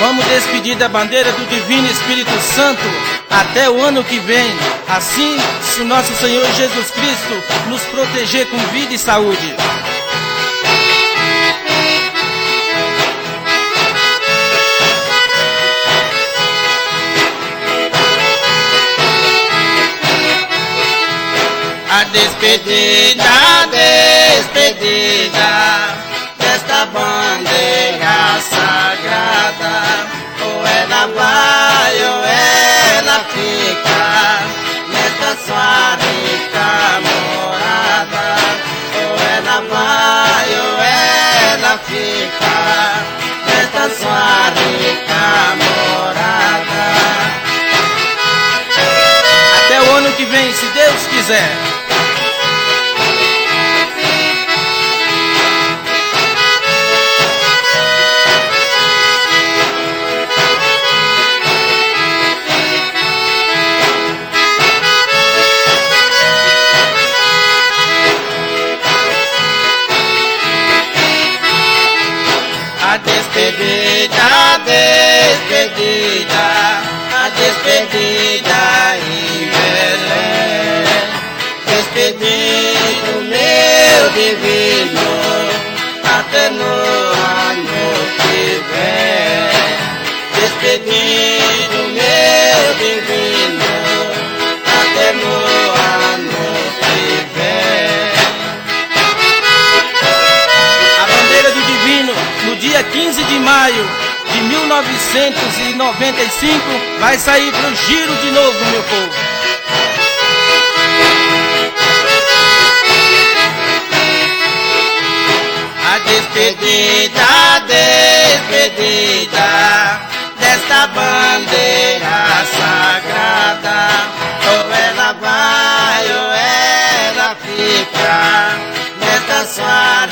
Vamos despedir da bandeira do Divino Espírito Santo até o ano que vem. Assim, se nosso Senhor Jesus Cristo nos proteger com vida e saúde. A despedida desta bandeira sagrada, ou ela vai ou ela fica nesta sua rica morada, ou ela vai ou ela fica nesta sua rica morada. Até o ano que vem, se Deus quiser. A despedida em Belém, despedido meu divino, até no ano que vem, despedido meu divino, até no ano que vem. A bandeira do divino, no dia 15 de maio de 1995, vai sair pro giro de novo, meu povo. A despedida desta bandeira sagrada, ou ela vai ou ela fica nesta sua